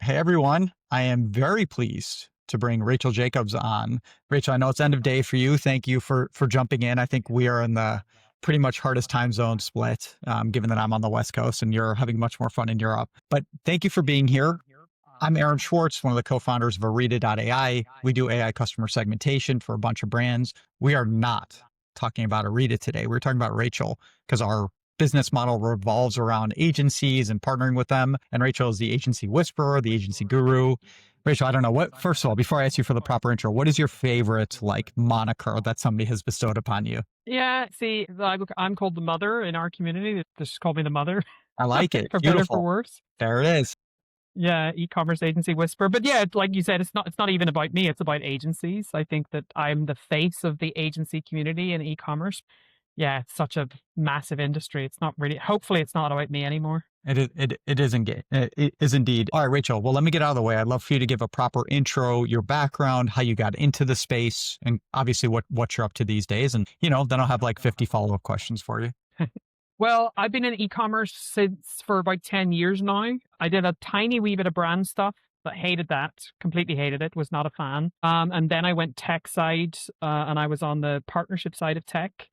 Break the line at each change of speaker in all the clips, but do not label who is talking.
Hey everyone, I am very pleased to bring Rachel Jacobs on. Rachel, I know it's end of day for you. Thank you for jumping in. I think we are in the pretty much hardest time zone split, given that I'm on the West Coast and you're having much more fun in Europe. But thank you for being here. I'm Aaron Schwartz, one of the co-founders of Orita.ai. We do AI customer segmentation for a bunch of brands. We are not talking about Orita today. We're talking about Rachel because our business model revolves around agencies and partnering with them. And Rachel is the agency whisperer, the agency guru. Rachel, I don't know what, first of all, before I ask you for the proper intro, what is your favorite like moniker that somebody has bestowed upon you?
Yeah, see, I'm called the mother in our community. They just call me the mother,
I like it.
for better, for
Beautiful.
worse.
There it is.
Yeah, e-commerce agency whisper. But yeah, like you said, it's not even about me. It's about agencies. I think that I'm the face of the agency community in e-commerce. Yeah, it's such a massive industry. It's not really. Hopefully, it's not about me anymore.
It is indeed. All right, Rachel. Well, let me get out of the way. I'd love for you to give a proper intro, your background, how you got into the space, and obviously what you're up to these days. And then I'll have like 50 follow-up questions for you.
Well, I've been in e-commerce since for about 10 years now. I did a tiny wee bit of brand stuff, but hated that, completely hated it, was not a fan. And then I went tech side, and I was on the partnership side of tech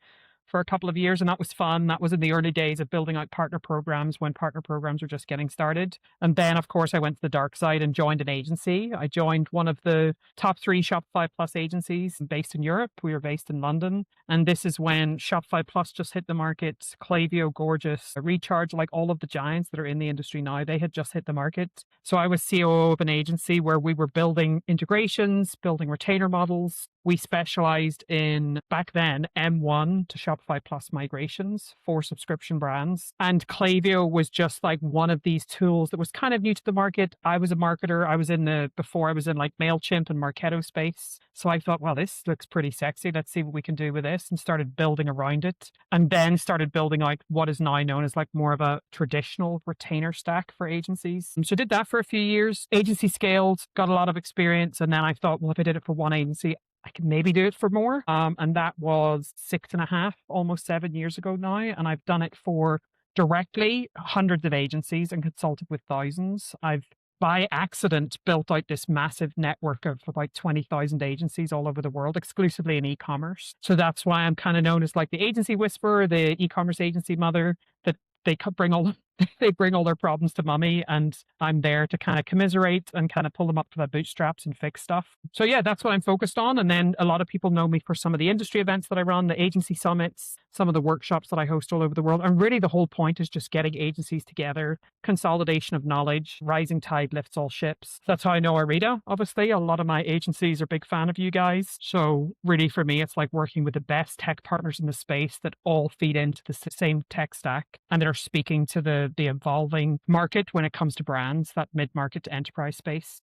for a couple of years, and that was fun. That was in the early days of building out partner programs when partner programs were just getting started. And then, of course, I went to the dark side and joined an agency. I joined one of the top 3 Shopify Plus agencies based in Europe. We were based in London. And this is when Shopify Plus just hit the market. Klaviyo, Gorgeous, Recharge, like all of the giants that are in the industry now, they had just hit the market. So I was COO of an agency where we were building integrations, building retainer models. We specialized in, back then, M1 to Shopify Plus migrations for subscription brands. And Klaviyo was just like one of these tools that was kind of new to the market. I was a marketer. Before I was in like MailChimp and Marketo space. So I thought, well, this looks pretty sexy. Let's see what we can do with this, and started building around it. And then started building out what is now known as like more of a traditional retainer stack for agencies. So I did that for a few years. Agency scaled, got a lot of experience. And then I thought, well, if I did it for one agency, I could maybe do it for more. And that was 6.5, almost 7 years ago now. And I've done it for directly hundreds of agencies and consulted with thousands. I've by accident built out this massive network of about 20,000 agencies all over the world, exclusively in e-commerce. So that's why I'm kind of known as like the agency whisperer, the e-commerce agency mother, that they bring all they bring all their problems to mummy, and I'm there to kind of commiserate and kind of pull them up to their bootstraps and fix stuff. So yeah, that's what I'm focused on. And then a lot of people know me for some of the industry events that I run, the agency summits, some of the workshops that I host all over the world. And really the whole point is just getting agencies together, consolidation of knowledge, rising tide lifts all ships. That's how I know Orita. Obviously, a lot of my agencies are a big fan of you guys. So really for me, it's like working with the best tech partners in the space that all feed into the same tech stack and that are speaking to the evolving market when it comes to brands, that mid-market to enterprise space.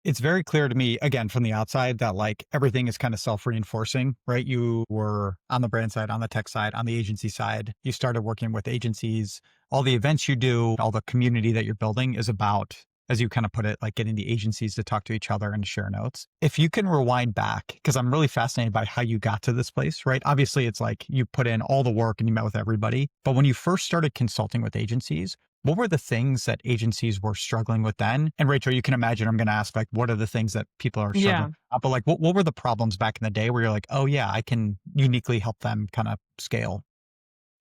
It's very clear to me, again, from the outside that like everything is kind of self-reinforcing, right? You were on the brand side, on the tech side, on the agency side. You started working with agencies. All the events you do, all the community that you're building is about, as you kind of put it, like getting the agencies to talk to each other and share notes. If you can rewind back, because I'm really fascinated by how you got to this place, right? Obviously, it's like you put in all the work and you met with everybody. But when you first started consulting with agencies, what were the things that agencies were struggling with then? And Rachel, you can imagine I'm going to ask, like, what are the things that people are
Yeah.
struggling with? But like, what were the problems back in the day where you're like, oh yeah, I can uniquely help them kind of scale?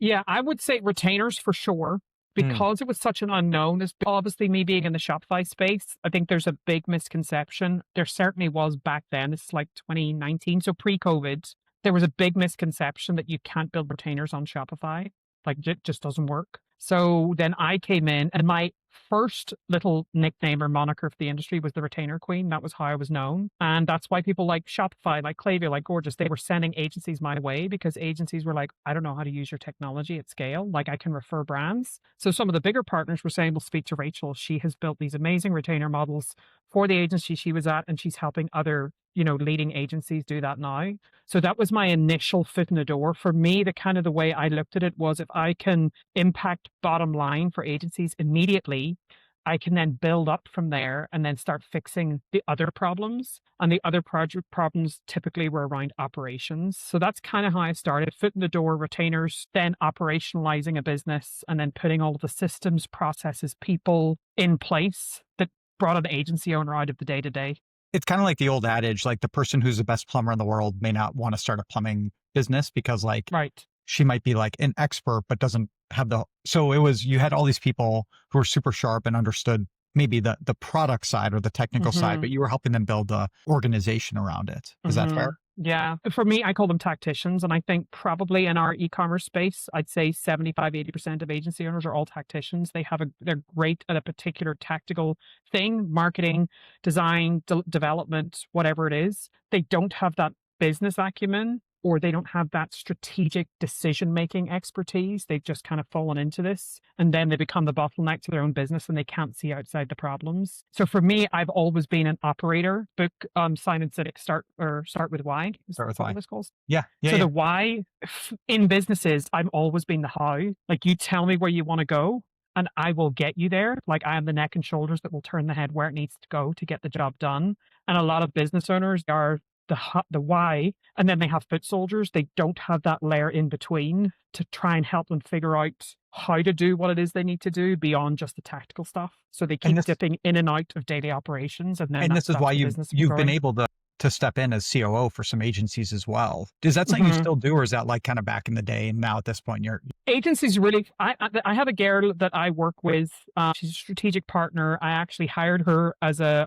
Yeah, I would say retainers for sure.
Mm.
Because it was such an unknown, as obviously me being in the Shopify space, I think there's a big misconception. There certainly was back then. This is like 2019. So pre-COVID, there was a big misconception that you can't build retainers on Shopify. Like it just doesn't work. So then I came in, and my first little nickname or moniker for the industry was the retainer queen. That was how I was known. And that's why people like Shopify, like Klaviyo, like Gorgeous, they were sending agencies my way, because agencies were like, I don't know how to use your technology at scale. Like I can refer brands. So some of the bigger partners were saying, well, speak to Rachel. She has built these amazing retainer models for the agency she was at, and she's helping other leading agencies do that now. So that was my initial foot in the door. For me, the way I looked at it was, if I can impact bottom line for agencies immediately, I can then build up from there and then start fixing the other problems. And the other project problems typically were around operations. So that's kind of how I started. Foot in the door, retainers, then operationalizing a business, and then putting all of the systems, processes, people in place that brought an agency owner out of the day to day.
It's kind of like the old adage, like the person who's the best plumber in the world may not want to start a plumbing business because like
Right.
she might be like an expert, but doesn't have so it was, you had all these people who were super sharp and understood maybe the product side or the technical side, but you were helping them build a organization around it. Is that fair?
Yeah. For me, I call them tacticians. And I think probably in our e-commerce space, I'd say 75-80% of agency owners are all tacticians. They're great at a particular tactical thing, marketing, design, development, whatever it is. They don't have that business acumen, or they don't have that strategic decision-making expertise. They've just kind of fallen into this, and then they become the bottleneck to their own business and they can't see outside the problems. So for me, I've always been an operator. Book Simon Sinek, Start with Why.
Start with Why.
This calls.
Yeah.
So the why in businesses, I've always been the how. Like, you tell me where you want to go and I will get you there. Like, I am the neck and shoulders that will turn the head where it needs to go to get the job done. And a lot of business owners are the why, and then they have foot soldiers. They don't have that layer in between to try and help them figure out how to do what it is they need to do beyond just the tactical stuff. So they keep dipping in and out of daily operations, and then
this is why you've been able to step in as COO for some agencies as well. Is that something you still do, or is that like kind of back in the day and now at this point you're
agencies really? I have a girl that I work with. She's a strategic partner. I actually hired her as a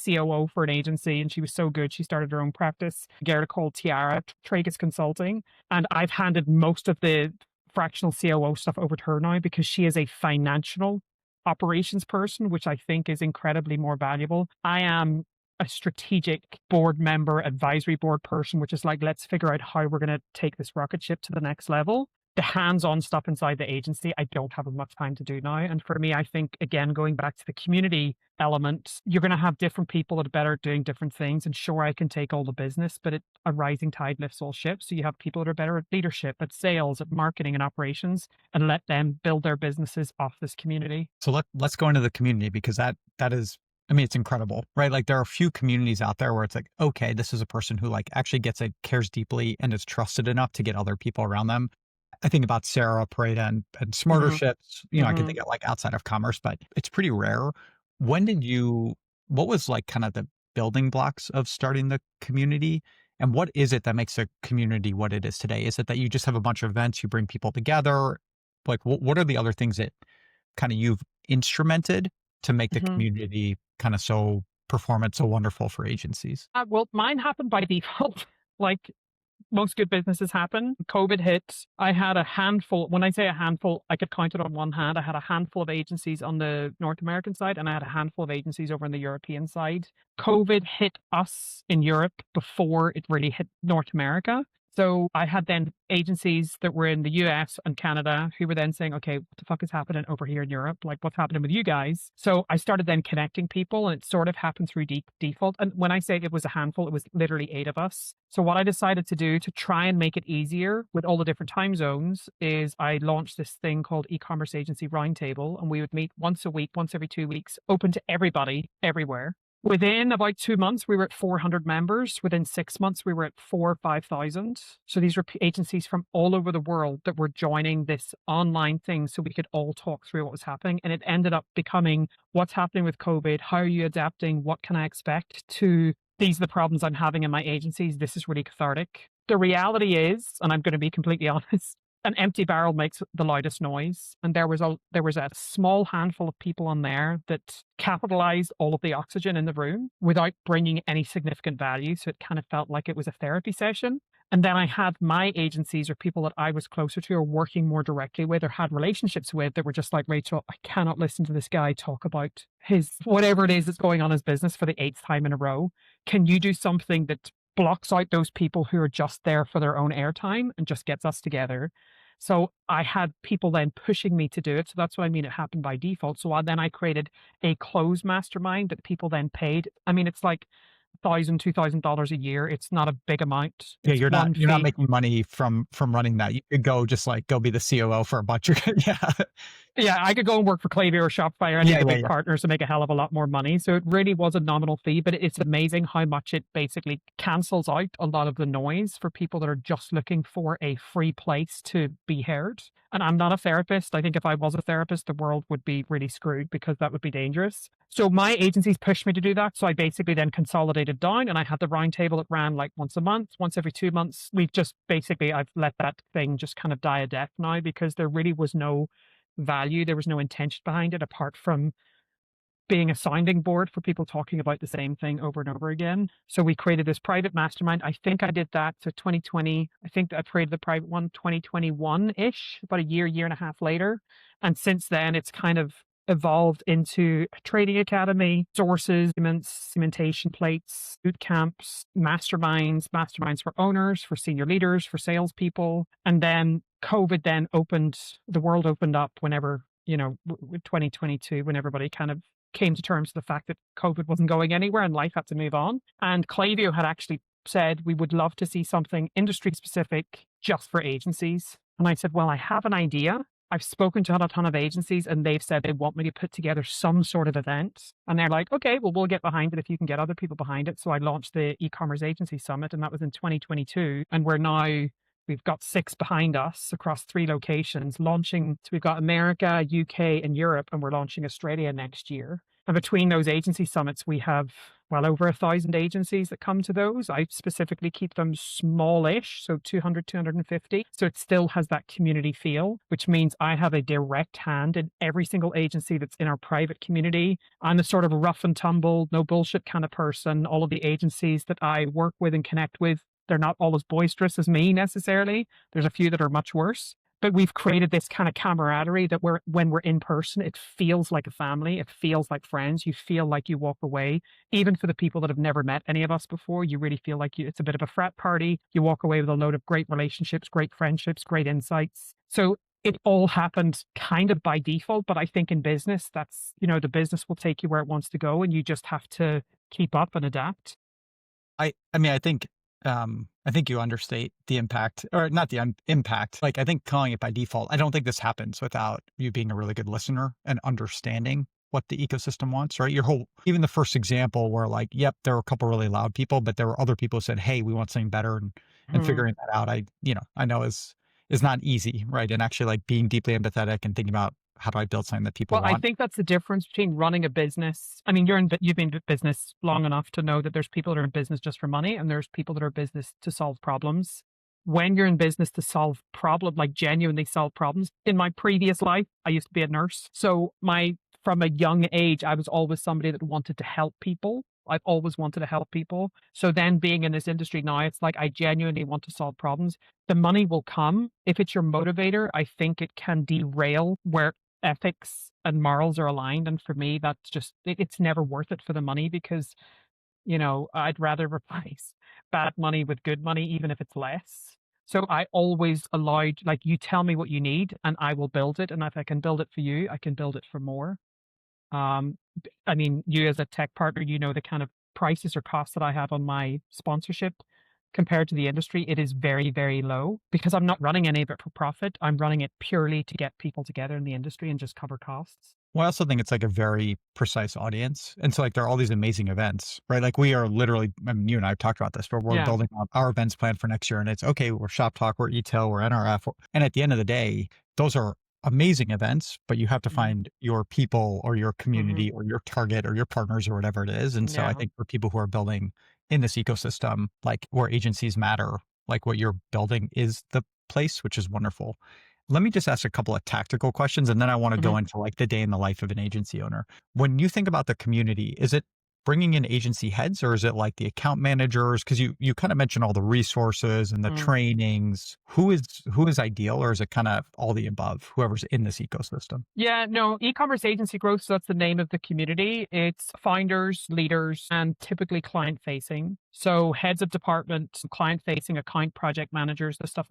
COO for an agency, and she was so good she started her own practice, a girl called Tiara, Tragus Consulting, and I've handed most of the fractional COO stuff over to her now because she is a financial operations person, which I think is incredibly more valuable. I am a strategic board member, advisory board person, which is like, let's figure out how we're going to take this rocket ship to the next level. The hands-on stuff inside the agency, I don't have as much time to do now. And for me, I think, again, going back to the community element, you're going to have different people that are better at doing different things. And sure, I can take all the business, but a rising tide lifts all ships. So you have people that are better at leadership, at sales, at marketing and operations, and let them build their businesses off this community.
So let's go into the community, because that is, I mean, it's incredible, right? Like, there are a few communities out there where it's like, okay, this is a person who like actually gets it, cares deeply, and is trusted enough to get other people around them. I think about Sarah, Pareda, and Smarter Ships. You know, I can think of like outside of commerce, but it's pretty rare. What was like kind of the building blocks of starting the community? And what is it that makes a community what it is today? Is it that you just have a bunch of events, you bring people together? Like, what are the other things that kind of you've instrumented to make the community kind of so performant, so wonderful for agencies?
Well, mine happened by default. Like, most good businesses happen. COVID hit. I had a handful. When I say a handful, I could count it on one hand. I had a handful of agencies on the North American side, and I had a handful of agencies over on the European side. COVID hit us in Europe before it really hit North America. So I had then agencies that were in the US and Canada who were then saying, okay, what the fuck is happening over here in Europe? Like, what's happening with you guys? So I started then connecting people, and it sort of happened through default. And when I say it was a handful, it was literally 8 of us. So what I decided to do to try and make it easier with all the different time zones is I launched this thing called Ecommerce Agency Roundtable, and we would meet once a week, once every 2 weeks, open to everybody, everywhere. Within about 2 months, we were at 400 members. Within 6 months, we were at 4,000 or 5,000. So these were agencies from all over the world that were joining this online thing so we could all talk through what was happening. And it ended up becoming, what's happening with COVID? How are you adapting? What can I expect? To, these are the problems I'm having in my agencies. This is really cathartic. The reality is, and I'm going to be completely honest, an empty barrel makes the loudest noise. And there was a small handful of people on there that capitalized all of the oxygen in the room without bringing any significant value. So it kind of felt like it was a therapy session. And then I had my agencies or people that I was closer to or working more directly with or had relationships with that were just like, Rachel, I cannot listen to this guy talk about his whatever it is that's going on in his business for the 8th time in a row. Can you do something that blocks out those people who are just there for their own airtime and just gets us together? So I had people then pushing me to do it. So that's what I mean. It happened by default. So then I created a closed mastermind that people then paid. I mean, it's like $1,000, $2,000 a year. It's not a big amount.
Yeah, you're not making money from running that. You could go just like go be the COO for a bunch of yeah.
Yeah, I could go and work for Klaviyo or Shopify or any of
Yeah,
the
yeah,
big
yeah.
partners and make a hell of a lot more money. So it really was a nominal fee, but it's amazing how much it basically cancels out a lot of the noise for people that are just looking for a free place to be heard. And I'm not a therapist. I think if I was a therapist, the world would be really screwed because that would be dangerous. So my agencies pushed me to do that. So I basically then consolidated down and I had the roundtable that ran like once a month, once every 2 months. We've just basically, I've let that thing just kind of die a death now because there really was no value. There was no intention behind it apart from being a sounding board for people talking about the same thing over and over again. So we created this private mastermind. I think I did that. So 2020, I think I created the private one 2021-ish, about a year and a half later. And since then, it's kind of evolved into a training academy, sources, cementation plates, boot camps, masterminds for owners, for senior leaders, for salespeople. And then COVID then the world opened up whenever, 2022, when everybody kind of came to terms with the fact that COVID wasn't going anywhere and life had to move on. And Klaviyo had actually said, we would love to see something industry specific just for agencies. And I said, well, I have an idea. I've spoken to a ton of agencies and they've said they want me to put together some sort of event. And they're like, okay, well, we'll get behind it if you can get other people behind it. So I launched the e-commerce agency summit and that was in 2022. And we've got 6 behind us across 3 locations launching. So we've got America, UK, and Europe, and we're launching Australia next year. And between those agency summits, we have well over 1,000 agencies that come to those. I specifically keep them smallish, so 200, 250. So it still has that community feel, which means I have a direct hand in every single agency that's in our private community. I'm the sort of rough and tumble, no bullshit kind of person. All of the agencies that I work with and connect with, they're not all as boisterous as me necessarily. There's a few that are much worse. But we've created this kind of camaraderie that when we're in person, it feels like a family. It feels like friends. You feel like you walk away, even for the people that have never met any of us before, you really feel like it's a bit of a frat party. You walk away with a load of great relationships, great friendships, great insights. So it all happened kind of by default. But I think in business, that's, the business will take you where it wants to go and you just have to keep up and adapt.
I mean, I think you understate the impact, or not the impact. Like, I think calling it by default, I don't think this happens without you being a really good listener and understanding what the ecosystem wants, right? Even the first example where like, yep, there were a couple really loud people, but there were other people who said, hey, we want something better. And figuring that out, I know is not easy, right? And actually like being deeply empathetic and thinking about how do I build something that people
Well, I
want.
think that's the difference between running a business. I mean, you've been in business long enough to know that there's people that are in business just for money and there's people that are in business to solve problems. When you're in business to solve like genuinely solve problems. In my previous life, I used to be a nurse. So from a young age, I was always somebody that wanted to help people. I've always wanted to help people. So then being in this industry now, it's like I genuinely want to solve problems. The money will come. If it's your motivator, I think it can derail where ethics and morals are aligned. And for me, that's just, it's never worth it for the money because, I'd rather replace bad money with good money, even if it's less. So I always allowed, like, you tell me what you need and I will build it. And if I can build it for you, I can build it for more. I mean, you as a tech partner, the kind of prices or costs that I have on my sponsorship compared to the industry, it is very, very low because I'm not running any of it for profit. I'm running it purely to get people together in the industry and just cover costs.
Well, I also think it's like a very precise audience. And so like there are all these amazing events, right? Like we are literally, I mean, you and I have talked about this, but we're
Yeah.
building out our events plan for next year. And it's okay, we're Shop Talk, we're e-tail, we're NRF. And at the end of the day, those are amazing events, but you have to find your people or your community or your target or your partners or whatever it is. And so I
Yeah.
think for people who are building in this ecosystem, like where agencies matter, like what you're building is the place, which is wonderful. Let me just ask a couple of tactical questions, and then I want to go into like the day in the life of an agency owner. When you think about the community, is it bringing in agency heads or is it like the account managers? Because you kind of mentioned all the resources and the trainings. Who is ideal, or is it kind of all the above, whoever's in this ecosystem?
Yeah, no, e-commerce agency growth, so that's the name of the community. It's founders, leaders, and typically client facing. So heads of department, client facing, account project managers, the stuff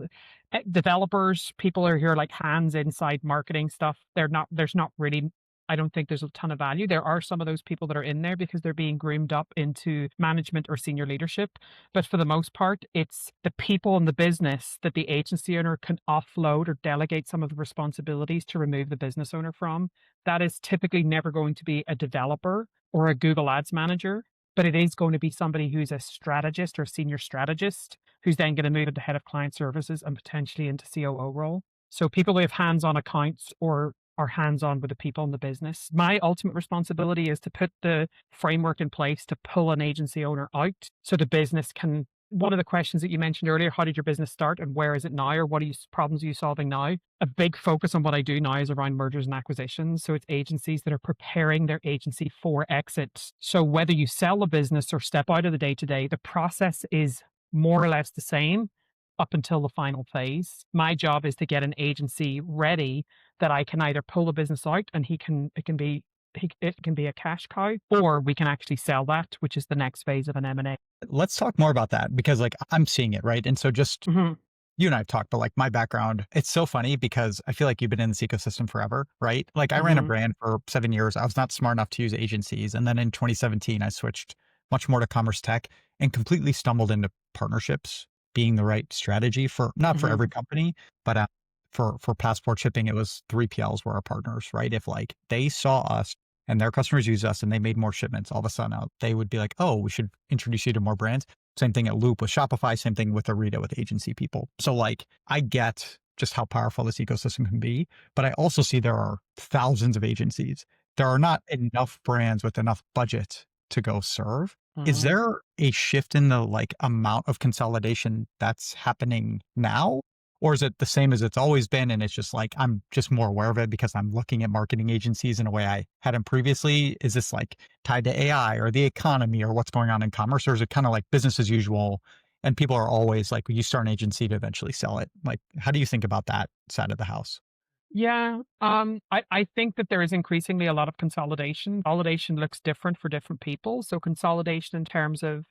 that developers, people are here like hands inside marketing stuff. There's not really I don't think there's a ton of value. There are some of those people that are in there because they're being groomed up into management or senior leadership. But for the most part, it's the people in the business that the agency owner can offload or delegate some of the responsibilities to remove the business owner from. That is typically never going to be a developer or a Google Ads manager, but it is going to be somebody who's a strategist or senior strategist who's then going to move into head of client services and potentially into COO role. So people who have hands-on accounts or are hands-on with the people in the business. My ultimate responsibility is to put the framework in place to pull an agency owner out so the business can. One of the questions that you mentioned earlier, how did your business start and where is it now, or what problems are you solving now? A big focus on what I do now is around mergers and acquisitions. So it's agencies that are preparing their agency for exit. So whether you sell a business or step out of the day-to-day, the process is more or less the same up until the final phase. My job is to get an agency ready that I can either pull the business out and it can be a cash cow, or we can actually sell that, which is the next phase of an M&A.
Let's talk more about that because like I'm seeing it, right? And so just you and I've talked, but like my background, it's so funny because I feel like you've been in this ecosystem forever, right? Like I ran a brand for 7 years. I was not smart enough to use agencies. And then in 2017, I switched much more to commerce tech and completely stumbled into partnerships being the right strategy for, not for every company, but for passport shipping, it was 3PLs were our partners, right? If like they saw us and their customers use us and they made more shipments, all of a sudden they would be like, oh, we should introduce you to more brands. Same thing at Loop with Shopify, same thing with Orita with agency people. So like I get just how powerful this ecosystem can be, but I also see there are thousands of agencies. There are not enough brands with enough budget to go serve. Is there a shift in the like amount of consolidation that's happening now? Or is it the same as it's always been? And it's just like, I'm just more aware of it because I'm looking at marketing agencies in a way I hadn't previously. Is this like tied to AI or the economy or what's going on in commerce? Or is it kind of like business as usual? And people are always like, you start an agency to eventually sell it. Like, how do you think about that side of the house?
Yeah, I think that there is increasingly a lot of consolidation. Consolidation looks different for different people. So consolidation in terms of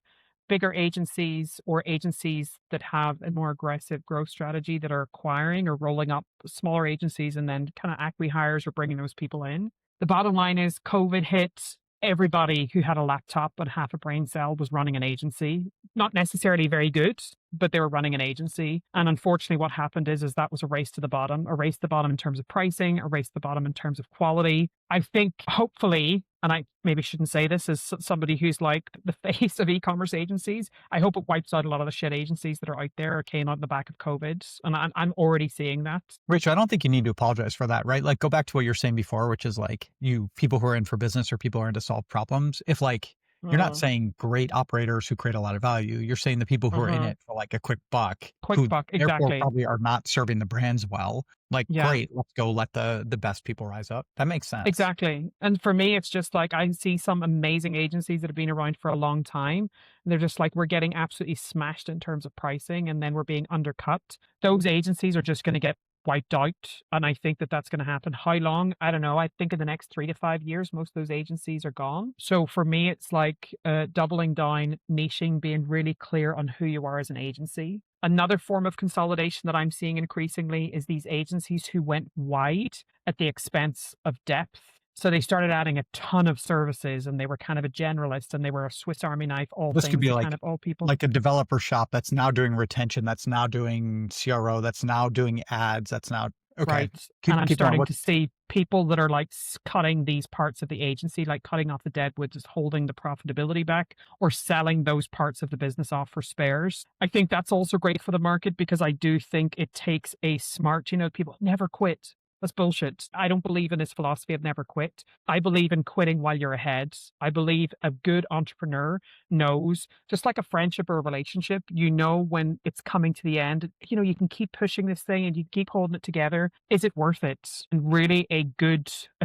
bigger agencies or agencies that have a more aggressive growth strategy that are acquiring or rolling up smaller agencies and then kind of acqui-hires or bringing those people in. The bottom line is COVID hit. Everybody who had a laptop and half a brain cell was running an agency. Not necessarily very good, but they were running an agency. And unfortunately, what happened is that was a race to the bottom, a race to the bottom in terms of pricing, a race to the bottom in terms of quality. I think hopefully, and I maybe shouldn't say this as somebody who's like the face of e-commerce agencies, I hope it wipes out a lot of the shit agencies that are out there or came out in the back of COVID. And I'm already seeing that.
Rachel, I don't think you need to apologize for that, right? Like go back to what you're saying before, which is like you people who are in for business or people who are in to solve problems. If like you're not saying great operators who create a lot of value. You're saying the people who are in it for like a quick buck, who therefore
exactly.
probably are not serving the brands well. Like, great, let's go let the best people rise up. That makes sense.
Exactly. And for me, it's just like I see some amazing agencies that have been around for a long time. And they're just like, we're getting absolutely smashed in terms of pricing and then we're being undercut. Those agencies are just going to get wiped out. And I think that that's going to happen. How long? I don't know. I think in the next 3 to 5 years, most of those agencies are gone. So for me, it's like doubling down, niching, being really clear on who you are as an agency. Another form of consolidation that I'm seeing increasingly is these agencies who went wide at the expense of depth. So they started adding a ton of services and they were kind of a generalist and they were a Swiss Army knife, all
this
things
could be
to
like,
kind of all people.
like a developer shop that's now doing retention, that's now doing CRO, that's now doing ads, that's now, okay.
Right. And I'm starting to see people that are like cutting these parts of the agency, like cutting off the dead wood, just holding the profitability back or selling those parts of the business off for spares. I think that's also great for the market because I do think it takes a smart, people never quit. That's bullshit. I don't believe in this philosophy of never quit. I believe in quitting while you're ahead. I believe a good entrepreneur knows, just like a friendship or a relationship, when it's coming to the end, you can keep pushing this thing and you keep holding it together. Is it worth it? And really a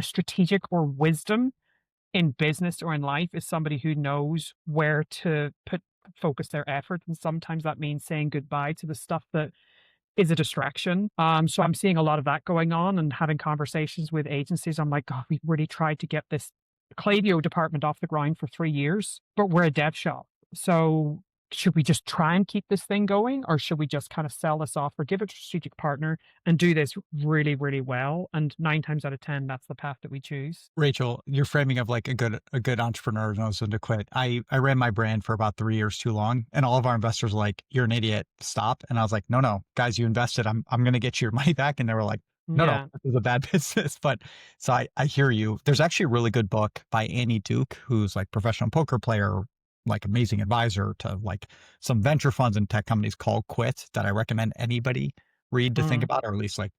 strategic or wisdom in business or in life is somebody who knows where to focus their effort. And sometimes that means saying goodbye to the stuff that is a distraction. So I'm seeing a lot of that going on and having conversations with agencies. I'm like, God, we really tried to get this Klaviyo department off the ground for 3 years, but we're a dev shop. So should we just try and keep this thing going, or should we just kind of sell this off or give it to a strategic partner and do this really, really well? And 9 times out of 10, that's the path that we choose.
Rachel, your framing of like a good entrepreneur knows when to quit. I ran my brand for about 3 years too long, and all of our investors were like, "You're an idiot, stop." And I was like, "No, guys, you invested. I'm going to get you your money back." And they were like, "No,
Yeah.
this is a bad business." But so I hear you. There's actually a really good book by Annie Duke, who's like professional poker player, like amazing advisor to like some venture funds and tech companies, called Quit, that I recommend anybody read to think
Mm.
about, or at least like,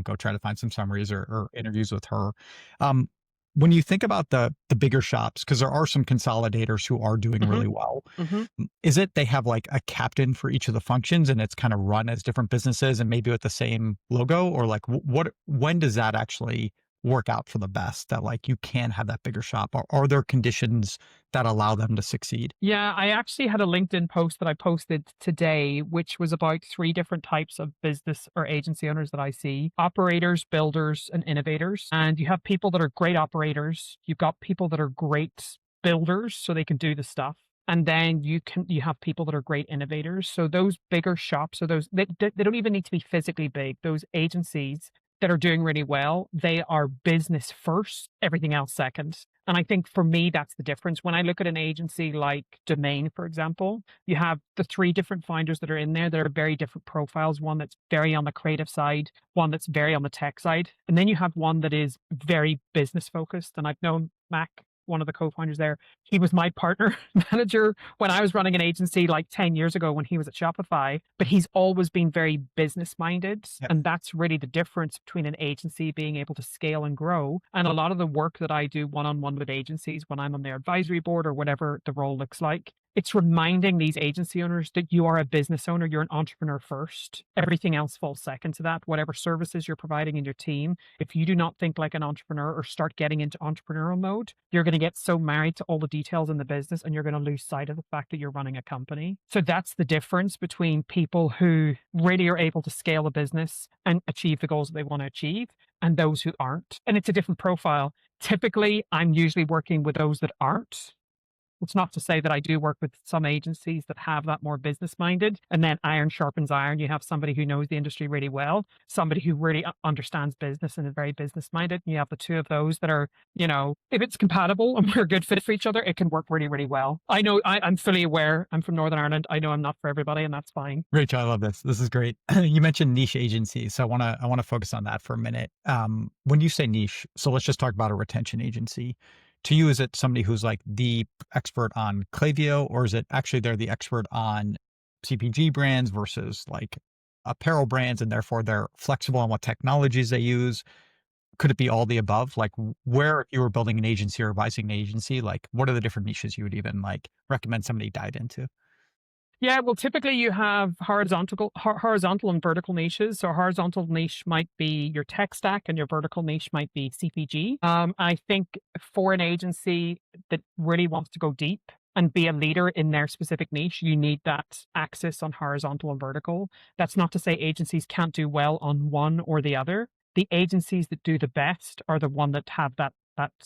go try to find some summaries or interviews with her. Um, when you think about the bigger shops, because there are some consolidators who are doing
Hmm.
really well,
Hmm.
is it they have like a captain for each of the functions and it's kind of run as different businesses and maybe with the same logo? Or like when does that actually work out for the best, that like you can have that bigger shop? Or are there conditions that allow them to succeed?
Yeah, I actually had a LinkedIn post that I posted today, which was about 3 different types of business or agency owners that I see: operators, builders, and innovators. And you have people that are great operators. You've got people that are great builders, so they can do the stuff. And then you have people that are great innovators. So those bigger shops, or those they don't even need to be physically big. Those agencies that are doing really well, they are business first, everything else second. And I think for me, that's the difference. When I look at an agency like Domain, for example, you have the 3 different founders that are in there. There are very different profiles: one that's very on the creative side, one that's very on the tech side, and then you have one that is very business focused. And I've known Mac, one of the co-founders there. He was my partner manager when I was running an agency like 10 years ago when he was at Shopify, but he's always been very business minded.
Yeah.
And that's really the difference between an agency being able to scale and grow. And a lot of the work that I do one-on-one with agencies when I'm on their advisory board or whatever the role looks like, it's reminding these agency owners that you are a business owner, you're an entrepreneur first. Everything else falls second to that. Whatever services you're providing in your team, if you do not think like an entrepreneur or start getting into entrepreneurial mode, you're going to get so married to all the details in the business and you're going to lose sight of the fact that you're running a company. So that's the difference between people who really are able to scale a business and achieve the goals that they want to achieve and those who aren't. And it's a different profile. Typically, I'm usually working with those that aren't. It's not to say that I do work with some agencies that have that more business minded, and then iron sharpens iron. You have somebody who knows the industry really well, somebody who really understands business and is very business minded. And you have the two of those that are, if it's compatible and we're a good fit for each other, it can work really, really well. I know I'm fully aware. I'm from Northern Ireland. I know I'm not for everybody, and that's fine.
Rachel, I love this. This is great. You mentioned niche agencies, so I want to focus on that for a minute. When you say niche, so let's just talk about a retention agency. To you, is it somebody who's like the expert on Klaviyo, or is it actually they're the expert on CPG brands versus like apparel brands, and therefore they're flexible on what technologies they use? Could it be all the above? Like, where, if you were building an agency or advising an agency, like what are the different niches you would even like recommend somebody dive into?
Yeah, well, typically you have horizontal and vertical niches. So a horizontal niche might be your tech stack, and your vertical niche might be CPG. I think for an agency that really wants to go deep and be a leader in their specific niche, you need that axis on horizontal and vertical. That's not to say agencies can't do well on one or the other. The agencies that do the best are the one that have that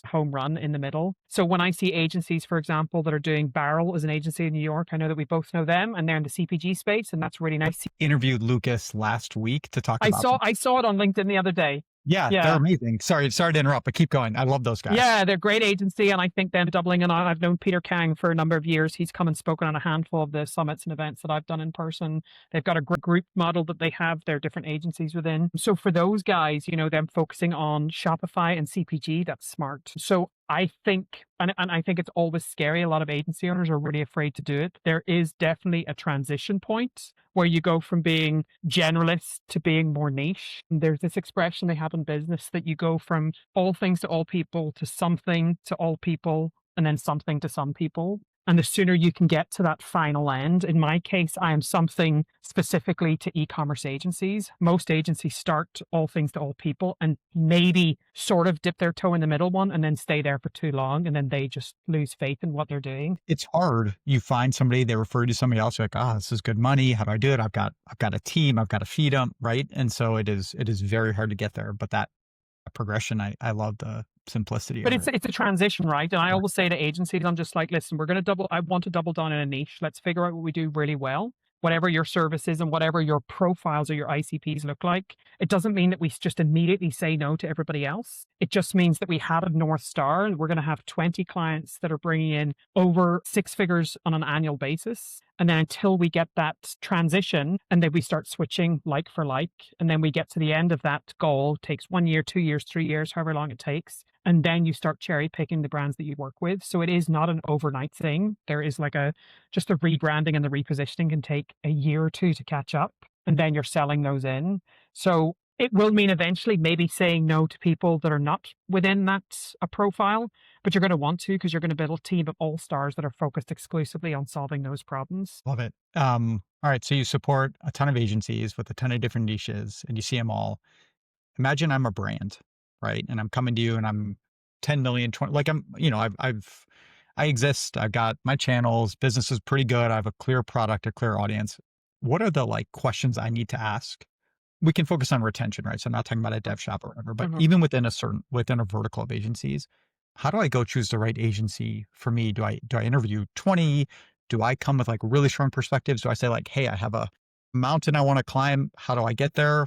home run in the middle. So when I see agencies, for example, that are doing Barrel as an agency in New York, I know that we both know them, and they're in the CPG space, and that's really nice.
Interviewed Lucas last week to talk
I
about.
saw it on LinkedIn the other day.
Yeah, they're
Yeah.
amazing. Sorry to interrupt, but keep going. I love those guys.
Yeah, they're a great agency, and I think them doubling. And I've known Peter Kang for a number of years. He's come and spoken on a handful of the summits and events that I've done in person. They've got a group model that they have their different agencies within. So for those guys, them focusing on Shopify and CPG, that's smart. So I think, and I think it's always scary. A lot of agency owners are really afraid to do it. There is definitely a transition point where you go from being generalist to being more niche. And there's this expression they have in business that you go from all things to all people to something to all people and then something to some people. And the sooner you can get to that final end, in my case, I am something specifically to e-commerce agencies. Most agencies start all things to all people and maybe sort of dip their toe in the middle one and then stay there for too long. And then they just lose faith in what they're doing.
It's hard. You find somebody, they refer you to somebody else, you're like, this is good money. How do I do it? I've got a team, I've got to feed them, right? And so it is very hard to get there. But that progression, I love simplicity
But
of
it's
it.
it's a transition, right? And I
Right.
always say to agencies, I'm just like, listen, I want to double down in a niche. Let's figure out what we do really well. Whatever your service is and whatever your profiles or your ICPs look like, it doesn't mean that we just immediately say no to everybody else. It just means that we have a North Star and we're going to have 20 clients that are bringing in over 6 figures on an annual basis. And then until we get that transition and then we start switching like for like, and then we get to the end of that goal, takes 1 year, 2 years, 3 years, however long it takes. And then you start cherry picking the brands that you work with. So it is not an overnight thing. There is just the rebranding and the repositioning can take a year or two to catch up. And then you're selling those in. So it will mean eventually maybe saying no to people that are not within that profile, but you're going to want to because you're going to build a team of all stars that are focused exclusively on solving those problems.
Love it. All right. So you support a ton of agencies with a ton of different niches and you see them all. Imagine I'm a brand, right? And I'm coming to you and I'm 10 million, 20, like I exist. I've got my channels, business is pretty good. I have a clear product, a clear audience. What are the like questions I need to ask? We can focus on retention, right? So I'm not talking about a dev shop or whatever, but
Mhm.
even within a vertical of agencies, how do I go choose the right agency for me? Do I interview 20? Do I come with like really strong perspectives? Do I say like, hey, I have a mountain I want to climb. How do I get there?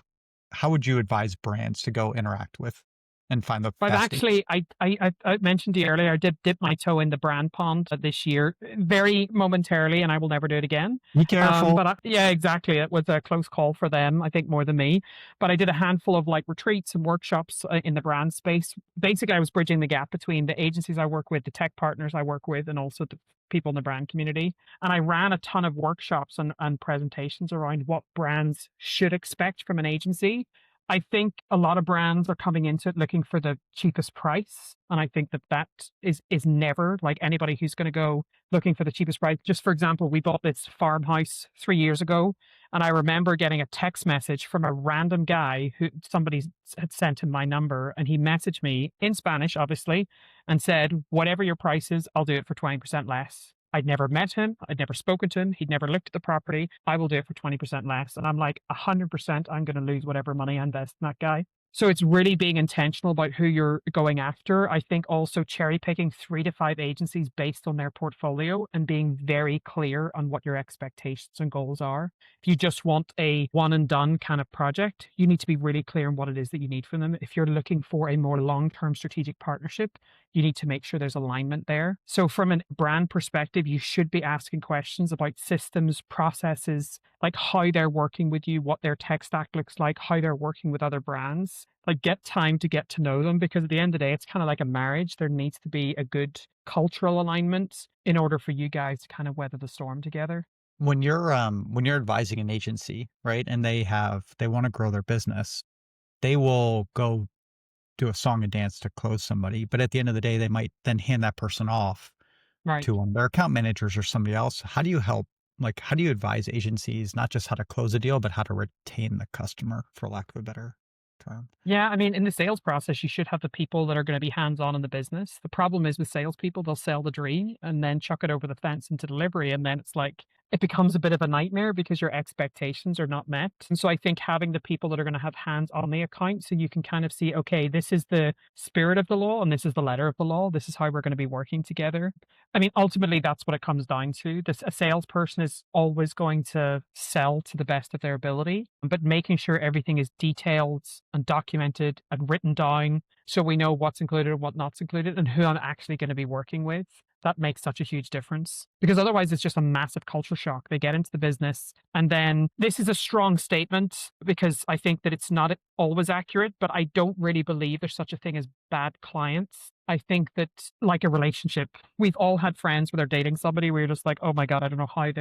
How would you advise brands to go interact with and find the
I've
best agency?
actually, I mentioned to you earlier, I did dip my toe in the brand pond this year, very momentarily, and I will never do it again.
Be careful.
Yeah, exactly. It was a close call for them, I think, more than me. But I did a handful of like retreats and workshops in the brand space. Basically, I was bridging the gap between the agencies I work with, the tech partners I work with, and also the people in the brand community. And I ran a ton of workshops and presentations around what brands should expect from an agency. I think a lot of brands are coming into it looking for the cheapest price, and I think that is never like anybody who's going to go looking for the cheapest price. Just for example, we bought this farmhouse 3 years ago, and I remember getting a text message from a random guy who somebody had sent him my number, and he messaged me in Spanish, obviously, and said, "Whatever your price is, I'll do it for 20% less." I'd never met him. I'd never spoken to him. He'd never looked at the property. I will do it for 20% less. And I'm like, 100%, I'm going to lose whatever money I invest in that guy. So it's really being intentional about who you're going after. I think also cherry picking 3 to 5 agencies based on their portfolio and being very clear on what your expectations and goals are. If you just want a one and done kind of project, you need to be really clear on what it is that you need from them. If you're looking for a more long-term strategic partnership, you need to make sure there's alignment there. So from a brand perspective, you should be asking questions about systems, processes, like how they're working with you, what their tech stack looks like, how they're working with other brands. Like get time to get to know them because at the end of the day, it's kind of like a marriage. There needs to be a good cultural alignment in order for you guys to kind of weather the storm together.
When you're advising an agency, right? And they want to grow their business, they will go do a song and dance to close somebody. But at the end of the day, they might then hand that person off
Right.
to their account managers or somebody else. How do you help? Like, how do you advise agencies, not just how to close a deal, but how to retain the customer, for lack of a better term?
Yeah, I mean, in the sales process, you should have the people that are going to be hands-on in the business. The problem is with salespeople, they'll sell the dream and then chuck it over the fence into delivery. And then it's like, it becomes a bit of a nightmare because your expectations are not met. And so I think having the people that are going to have hands on the account so you can kind of see, okay, this is the spirit of the law and this is the letter of the law. This is how we're going to be working together. I mean, ultimately, that's what it comes down to. A salesperson is always going to sell to the best of their ability, but making sure everything is detailed and documented and written down so we know what's included and what's not included and who I'm actually going to be working with. That makes such a huge difference because otherwise it's just a massive culture shock. They get into the business and then this is a strong statement because I think that it's not always accurate, but I don't really believe there's such a thing as bad clients. I think that like a relationship, we've all had friends where they're dating somebody where you're just like, oh my God, I don't know how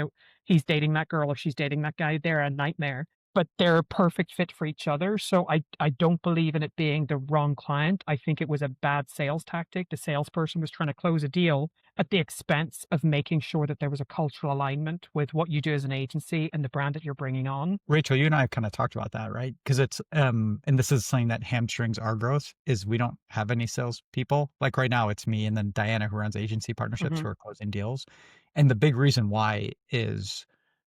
he's dating that girl or she's dating that guy. They're a nightmare, but they're a perfect fit for each other. So I don't believe in it being the wrong client. I think it was a bad sales tactic. The salesperson was trying to close a deal at the expense of making sure that there was a cultural alignment with what you do as an agency and the brand that you're bringing on.
Rachel, you and I have kind of talked about that, right? Because it's, and this is something that hamstrings our growth is we don't have any salespeople. Like right now, it's me and then Diana who runs agency partnerships
Mhm.
who are closing deals. And the big reason why is,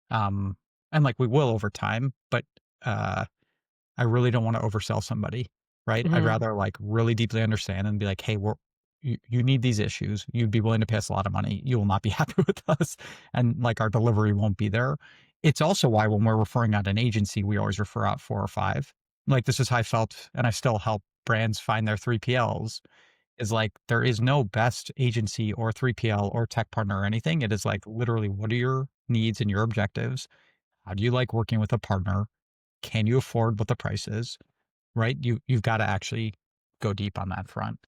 and like we will over time, but I really don't want to oversell somebody. right? I'd
Mhm.
rather like really deeply understand and be like, hey, you need these issues. You'd be willing to pay us a lot of money. You will not be happy with us. And like our delivery won't be there. It's also why when we're referring out an agency, we always refer out 4 or 5. Like this is how I felt, and I still help brands find their 3PLs, is like there is no best agency or 3PL or tech partner or anything. It is like literally what are your needs and your objectives? How do you like working with a partner? Can you afford what the price is? Right? You've got to actually go deep on that front.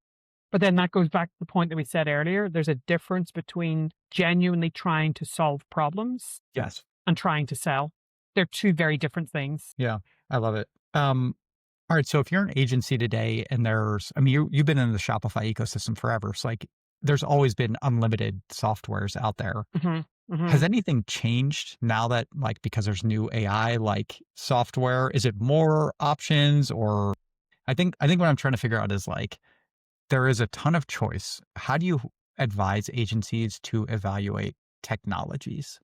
But then that goes back to the point that we said earlier. There's a difference between genuinely trying to solve problems
Yes.
and trying to sell. They're two very different things.
Yeah. I love it. All right. So if you're an agency today and there's, I mean, you've been in the Shopify ecosystem forever. So like there's always been unlimited softwares out there.
Mhm.
Has
Mhm.
anything changed now that like because there's new AI like software? Is it more options or I think what I'm trying to figure out is like there is a ton of choice. How do you advise agencies to evaluate technologies?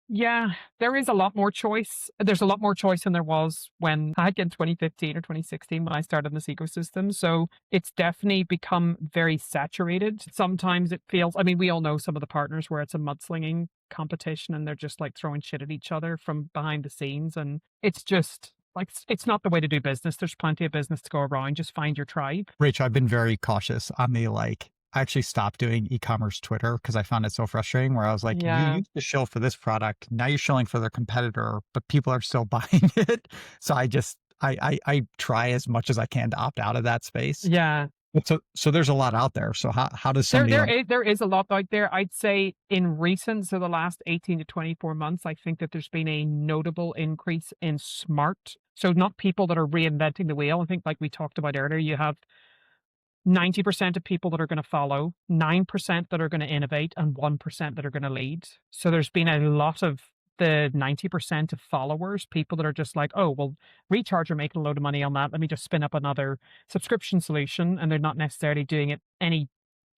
Yeah, there is a lot more choice. There's a lot more choice than there was when back in 2015 or 2016 when I started in this ecosystem. So it's definitely become very saturated. Sometimes it feels, I mean, we all know some of the partners where it's a mudslinging competition and they're just like throwing shit at each other from behind the scenes. And it's just like, it's not the way to do business. There's plenty of business to go around. Just find your tribe.
Rach, I've been very cautious on the like, I actually stopped doing e-commerce Twitter because I found it so frustrating where I was like, you
Yeah.
used to shill for this product. Now you're shilling for their competitor, but people are still buying it. So I just, I try as much as I can to opt out of that space.
Yeah.
But so there's a lot out there. So how does somebody like,
There is a lot out there. I'd say in recent, so the last 18 to 24 months, I think that there's been a notable increase in smart. So not people that are reinventing the wheel. I think like we talked about earlier, you have 90% of people that are going to follow, 9% that are going to innovate, and 1% that are going to lead. So there's been a lot of the 90% of followers, people that are just like, oh, well, Recharge are making a load of money on that. Let me just spin up another subscription solution. And they're not necessarily doing it any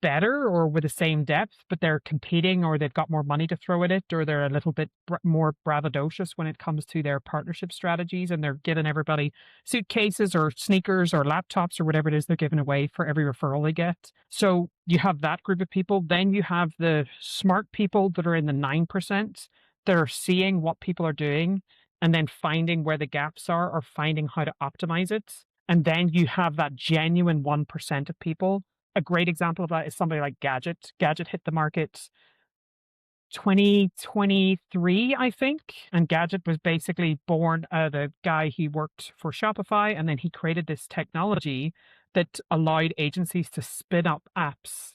better or with the same depth, but they're competing or they've got more money to throw at it, or they're a little bit more braggadocious when it comes to their partnership strategies. And they're giving everybody suitcases or sneakers or laptops or whatever it is they're giving away for every referral they get. So you have that group of people. Then you have the smart people that are in the 9% that are seeing what people are doing and then finding where the gaps are or finding how to optimize it. And then you have that genuine 1% of people. A great example of that is somebody like Gadget. Gadget hit the market 2023, I think. And Gadget was basically born out of a guy he worked for Shopify. And then he created this technology that allowed agencies to spin up apps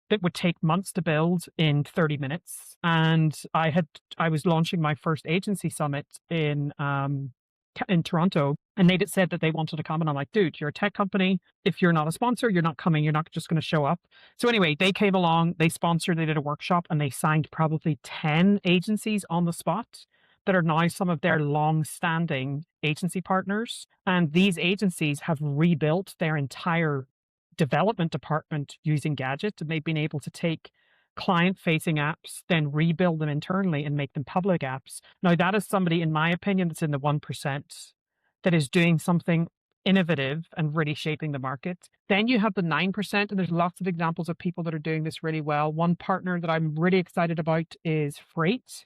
that would take months to build in 30 minutes. And I was launching my first agency summit in Toronto, and they said that they wanted to come, and I'm like, dude, you're a tech company. If you're not a sponsor, you're not coming. You're not just going to show up. So anyway, they came along, they sponsored, they did a workshop, and they signed probably 10 agencies on the spot that are now some of their long-standing agency partners. And these agencies have rebuilt their entire development department using Gadget, and they've been able to take client-facing apps, then rebuild them internally and make them public apps. Now, that is somebody, in my opinion, that's in the 1% that is doing something innovative and really shaping the market. Then you have the 9%, and there's lots of examples of people that are doing this really well. One partner that I'm really excited about is Freight.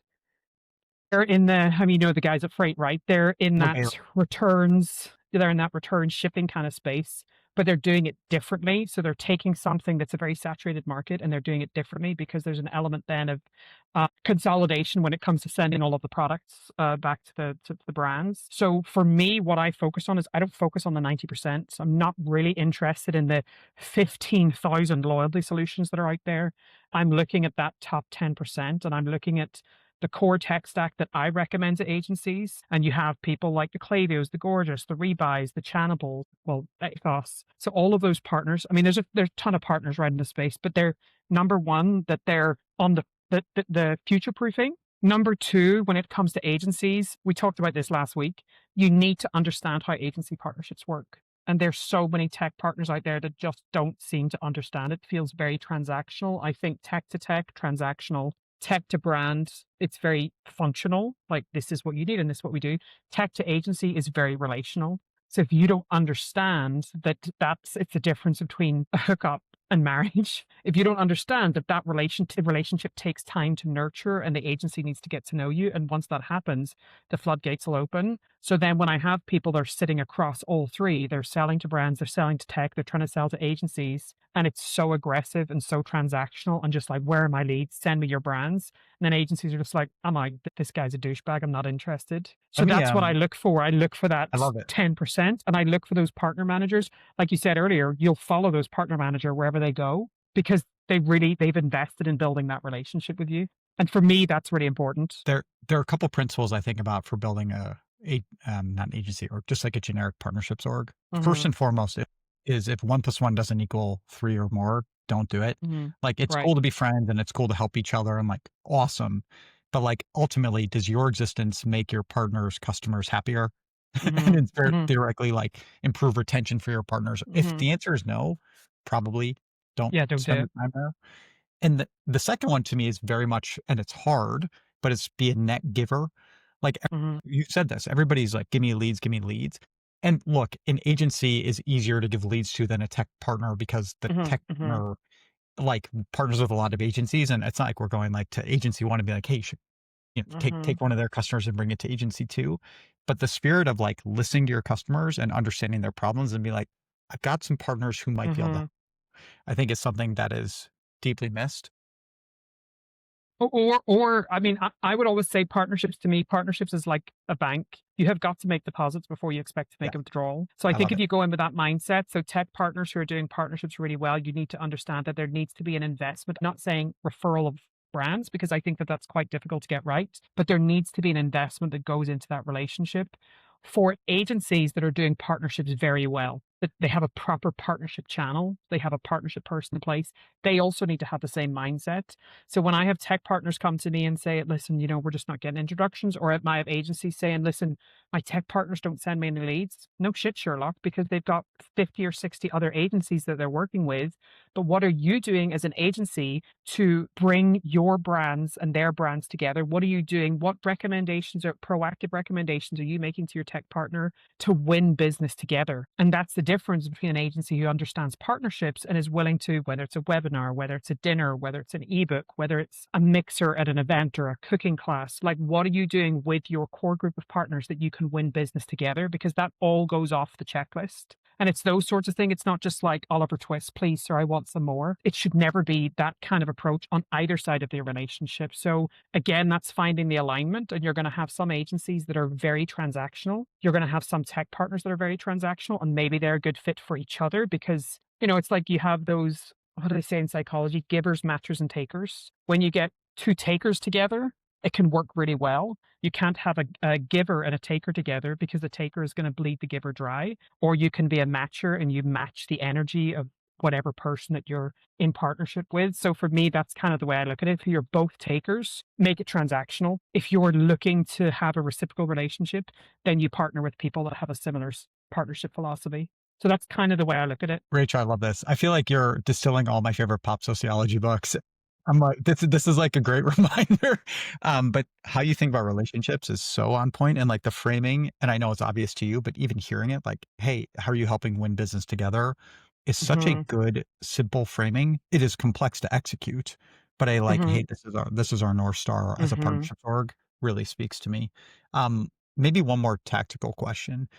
They're in the, I mean, you know, the guys at Freight, right? They're in
okay,
that returns, they're in that return shipping kind of space, but they're doing it differently. So they're taking something that's a very saturated market and they're doing it differently because there's an element then of consolidation when it comes to sending all of the products back to the brands. So for me, what I focus on is I don't focus on the 90%. So I'm not really interested in the 15,000 loyalty solutions that are out there. I'm looking at that top 10% and I'm looking at the core tech stack that I recommend to agencies. And you have people like the Klaviyo's, the Gorgeous, the Rebuys, the Channable, well, Ecos. So all of those partners, I mean, there's a ton of partners right in the space, but they're number one, that they're on the future proofing. Number two, when it comes to agencies, we talked about this last week. You need to understand how agency partnerships work. And there's so many tech partners out there that just don't seem to understand it. Feels very transactional. I think tech to tech, transactional, tech to brand, it's very functional. Like this is what you need and this is what we do. Tech to agency is very relational. So if you don't understand that it's the difference between a hookup and marriage, if you don't understand that relationship takes time to nurture and the agency needs to get to know you, and once that happens, the floodgates will open. So then when I have people that are sitting across all three, they're selling to brands, they're selling to tech, they're trying to sell to agencies, and it's so aggressive and so transactional and just like, where are my leads? Send me your brands. And then agencies are just like, I'm like, this guy's a douchebag. I'm not interested. So
Let me,
that's what I look for. I look for that
I love it.
10%, and I look for those partner managers. Like you said earlier, you'll follow those partner manager wherever they go because they've invested in building that relationship with you. And for me, that's really important.
There are a couple principles I think about for building not an agency or just like a generic partnerships org. First
Mhm.
and foremost is if 1+1 doesn't equal 3 or more, don't do it.
Mhm.
Like it's
Right.
cool to be friends and it's cool to help each other and like awesome. But like ultimately, does your existence make your partners, customers happier? And
Mhm.
it's
Mhm.
theoretically like improve retention for your partners. If
Mhm.
the answer is no, probably don't
Yeah, don't do
spend the
it.
time there. And the second one to me is very much, and it's hard, but it's be a net giver. Like
Mhm.
you said this, everybody's like, give me leads, give me leads. And look, an agency is easier to give leads to than a tech partner because the
Mhm.
tech
Mhm.
partner like partners with a lot of agencies. And it's not like we're going like to agency one and be like, hey,
Mhm.
take one of their customers and bring it to agency two. But the spirit of like listening to your customers and understanding their problems and be like, I've got some partners who might be able to,
Mhm.
I think is something that is deeply missed.
Or I mean, I would always say partnerships to me, partnerships is like a bank. You have got to make deposits before you expect to
Yeah,
make a withdrawal. So I
I
think
love
if
it.
you go in with that mindset, so tech partners who are doing partnerships really well, you need to understand that there needs to be an investment. I'm not saying referral of brands because I think that that's quite difficult to get right, but there needs to be an investment that goes into that relationship. For agencies that are doing partnerships very well, that they have a proper partnership channel, they have a partnership person in place, they also need to have the same mindset. So when I have tech partners come to me and say, listen, we're just not getting introductions, or I have agencies saying, listen, my tech partners don't send me any leads. No shit, Sherlock, because they've got 50 or 60 other agencies that they're working with. But what are you doing as an agency to bring your brands and their brands together? What are you doing? What recommendations or proactive recommendations are you making to your tech partner to win business together? And that's the difference between an agency who understands partnerships and is willing to, whether it's a webinar, whether it's a dinner, whether it's an ebook, whether it's a mixer at an event or a cooking class, like what are you doing with your core group of partners that you can win business together? Because that all goes off the checklist. And it's those sorts of things. It's not just like Oliver Twist, please, sir, I want some more. It should never be that kind of approach on either side of the relationship. So again, that's finding the alignment. And you're going to have some agencies that are very transactional. You're going to have some tech partners that are very transactional, and maybe they're a good fit for each other because, it's like you have those, what do they say in psychology? Givers, matchers, and takers. When you get two takers together, it can work really well. You can't have a giver and a taker together because the taker is going to bleed the giver dry. Or you can be a matcher and you match the energy of whatever person that you're in partnership with. So for me, that's kind of the way I look at it. If you're both takers, make it transactional. If you're looking to have a reciprocal relationship, then you partner with people that have a similar partnership philosophy. So that's kind of the way I look at it.
Rachel, I love this. I feel like you're distilling all my favorite pop sociology books. I'm like, this is like a great reminder. But how you think about relationships is so on point, and like the framing, and I know it's obvious to you, but even hearing it, like, hey, how are you helping win business together? Is such a
Hmm.
good, simple framing. It is complex to execute, but I like,
Hmm.
hey, this is our North Star as a
Hmm.
partnership org. Really speaks to me. Maybe one more tactical question.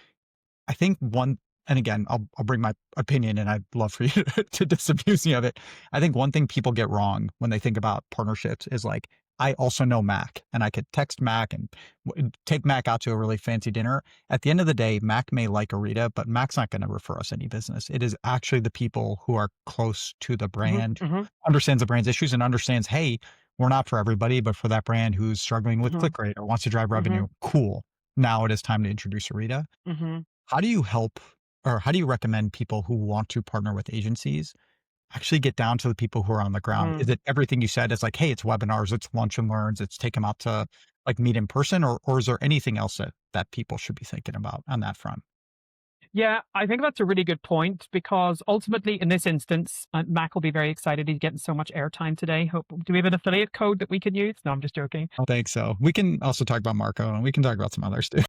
I think one, and again, I'll bring my opinion and I'd love for you to disabuse me of it. I think one thing people get wrong when they think about partnerships is like, I also know Mac and I could text Mac and take Mac out to a really fancy dinner. At the end of the day, Mac may like Orita, but Mac's not going to refer us any business. It is actually the people who are close to the
Hmm.
brand,
Hmm.
understands the brand's issues and understands, hey, we're not for everybody, but for that brand who's struggling with
Hmm.
click rate or wants to drive
Hmm.
revenue, cool. Now it is time to introduce Orita.
Hmm.
How do you help, or how do you recommend people who want to partner with agencies actually get down to the people who are on the ground?
Hmm.
Is it everything you said? It's like, hey, it's webinars, it's lunch and learns, it's take them out to like meet in person, or is there anything else that people should be thinking about on that front?
Yeah, I think that's a really good point because ultimately, in this instance, Mac will be very excited. He's getting so much airtime today. Do we have an affiliate code that we can use? No, I'm just joking.
I think so. We can also talk about Marco and we can talk about some others too.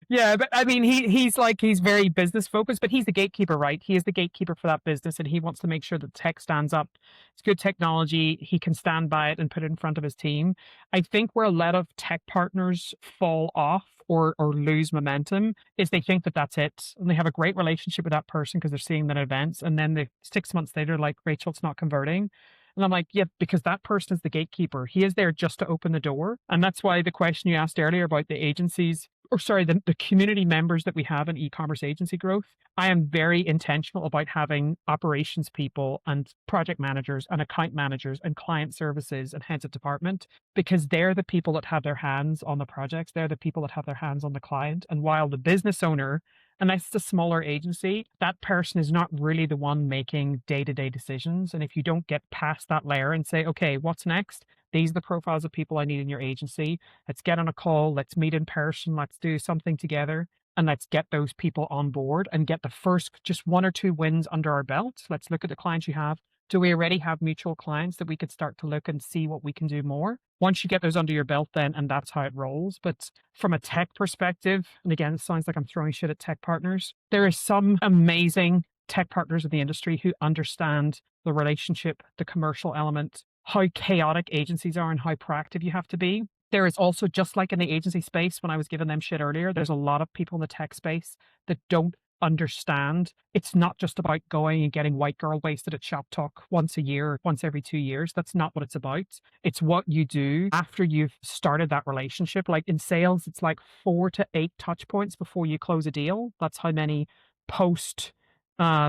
Yeah, but I mean, he's very business focused, but he's the gatekeeper, right? He is the gatekeeper for that business, and he wants to make sure that tech stands up. It's good technology. He can stand by it and put it in front of his team. I think where a lot of tech partners fall off or lose momentum is they think that that's it, and they have a great relationship with that person because they're seeing them at events, and then 6 months later, like, Rachel, it's not converting. And I'm like, yeah, because that person is the gatekeeper. He is there just to open the door. And that's why the question you asked earlier about the agencies, or sorry, the community members that we have in e-commerce agency growth, I am very intentional about having operations people and project managers and account managers and client services and heads of department, because they're the people that have their hands on the projects. They're the people that have their hands on the client. And while the business owner, unless it's a smaller agency, that person is not really the one making day-to-day decisions. And if you don't get past that layer and say, okay, what's next? These are the profiles of people I need in your agency. Let's get on a call. Let's meet in person. Let's do something together. And let's get those people on board and get the first just 1 or 2 wins under our belt. Let's look at the clients you have. Do we already have mutual clients that we could start to look and see what we can do more? Once you get those under your belt, then, and that's how it rolls. But from a tech perspective, and again, it sounds like I'm throwing shit at tech partners, there is some amazing tech partners in the industry who understand the relationship, the commercial element, how chaotic agencies are and how proactive you have to be. There is also, just like in the agency space, when I was giving them shit earlier, there's a lot of people in the tech space that don't understand it's not just about going and getting white girl wasted at shop talk once a year, once every 2 years. That's not what it's about. It's what you do after you've started that relationship. Like in sales, it's like 4 to 8 touch points before you close a deal. That's how many post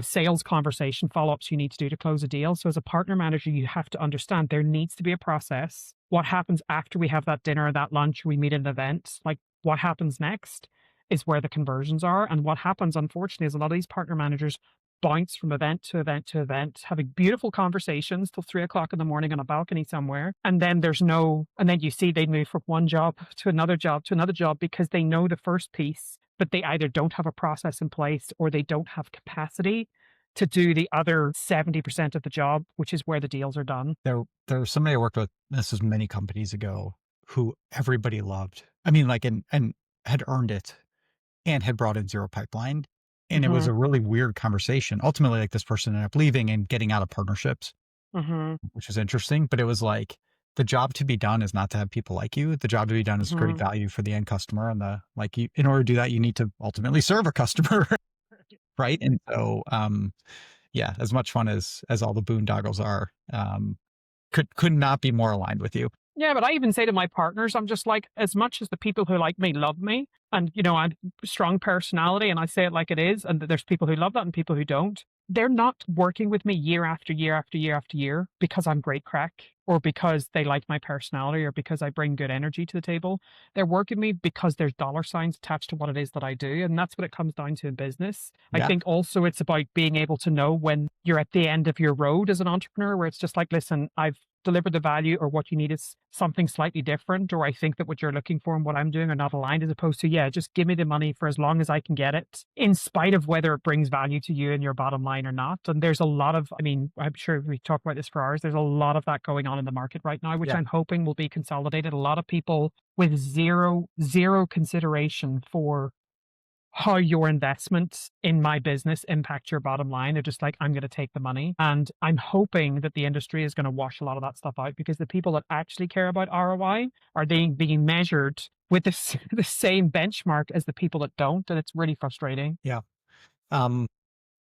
sales conversation follow-ups you need to do to close a deal. So as a partner manager, you have to understand there needs to be a process. What happens after we have that dinner, that lunch, we meet at an event, like what happens next is where the conversions are. And what happens, unfortunately, is a lot of these partner managers bounce from event to event to event, having beautiful conversations till 3 o'clock in the morning on a balcony somewhere. And then and then you see they move from one job to another job to another job because they know the first piece, but they either don't have a process in place or they don't have capacity to do the other 70% of the job, which is where the deals are done.
There was somebody I worked with, this was many companies ago, who everybody loved. I mean, like, and had earned it and had brought in zero pipeline. And it was a really weird conversation. Ultimately, like, this person ended up leaving and getting out of partnerships, which was interesting. But it was like, the job to be done is not to have people like you. The job to be done is create value for the end customer. And in order to do that, you need to ultimately serve a customer. Right. And so, yeah, as much fun as all the boondoggles are, could not be more aligned with you.
Yeah, but I even say to my partners, I'm just like, as much as the people who like me love me, and I'm strong personality, and I say it like it is, and there's people who love that and people who don't. They're not working with me year after year after year after year because I'm great crack, or because they like my personality, or because I bring good energy to the table. They're working with me because there's dollar signs attached to what it is that I do. And that's what it comes down to in business. Yeah. I think also it's about being able to know when you're at the end of your road as an entrepreneur, where it's just like, listen, I've delivered the value, or what you need is something slightly different, or I think that what you're looking for and what I'm doing are not aligned, as opposed to, yeah, just give me the money for as long as I can get it, in spite of whether it brings value to you and your bottom line or not. And there's a lot of, I'm sure we talk about this for hours, there's a lot of that going on in the market right now, which I'm hoping will be consolidated. A lot of people with zero consideration for how your investments in my business impact your bottom line. They're just like, I'm going to take the money. And I'm hoping that the industry is going to wash a lot of that stuff out, because the people that actually care about ROI are being measured with the same benchmark as the people that don't. And it's really frustrating.
Yeah.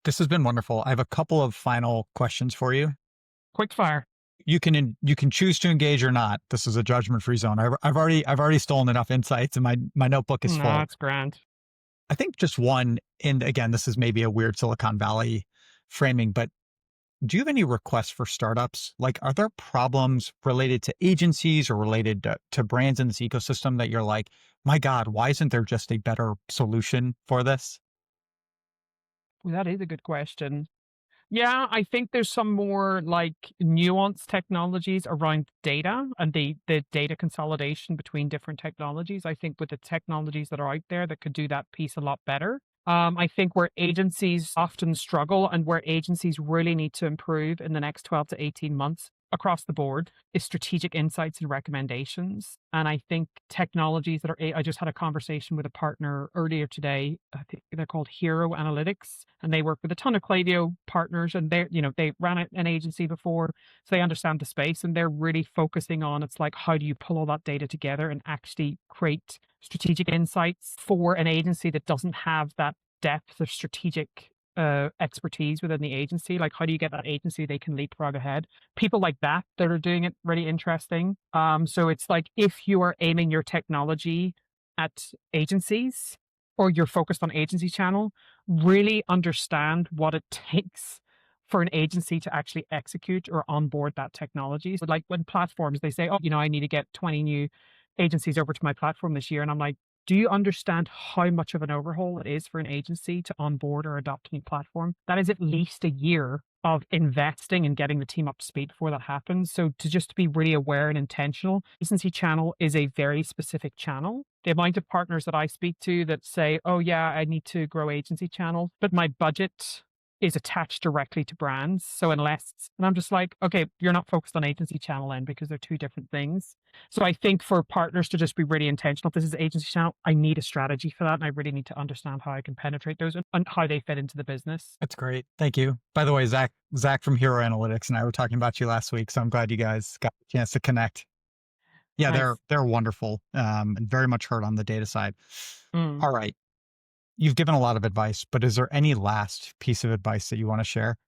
This has been wonderful. I have a couple of final questions for you.
Quick fire.
You can choose to engage or not. This is a judgment-free zone. I've already stolen enough insights, and my notebook is full.
No, it's grand.
I think just one, and again, this is maybe a weird Silicon Valley framing, but do you have any requests for startups? Like, are there problems related to agencies or related to brands in this ecosystem that you're like, my God, why isn't there just a better solution for this?
Well, that is a good question. Yeah, I think there's some more like nuanced technologies around data and the data consolidation between different technologies. I think with the technologies that are out there that could do that piece a lot better. I think where agencies often struggle and where agencies really need to improve in the next 12 to 18 months across the board is strategic insights and recommendations. And I think technologies that are, I just had a conversation with a partner earlier today. I think they're called Hero Analytics, and they work with a ton of Klaviyo partners, and they ran an agency before, so they understand the space, and they're really focusing on, it's like, how do you pull all that data together and actually create strategic insights for an agency that doesn't have that depth of strategic expertise within the agency? Like, how do you get that agency they can leapfrog ahead? People like that are doing it really interesting. So it's like, if you are aiming your technology at agencies, or you're focused on agency channel, really understand what it takes for an agency to actually execute or onboard that technology. So like when platforms, they say, oh, I need to get 20 new agencies over to my platform this year. And I'm like, do you understand how much of an overhaul it is for an agency to onboard or adopt a new platform? That is at least a year of investing and getting the team up to speed before that happens. So to just be really aware and intentional, agency channel is a very specific channel. The amount of partners that I speak to that say, oh yeah, I need to grow agency channels, but my budget is attached directly to brands. So and I'm just like, okay, you're not focused on agency channel then, because they're two different things. So I think for partners to just be really intentional, if this is agency channel, I need a strategy for that. And I really need to understand how I can penetrate those and how they fit into the business.
That's great. Thank you. By the way, Zach from Hero Analytics and I were talking about you last week, so I'm glad you guys got a chance to connect. Yeah,
Nice.
they're wonderful, and very much heard on the data side.
Mm.
All right. You've given a lot of advice, but is there any last piece of advice that you want to share?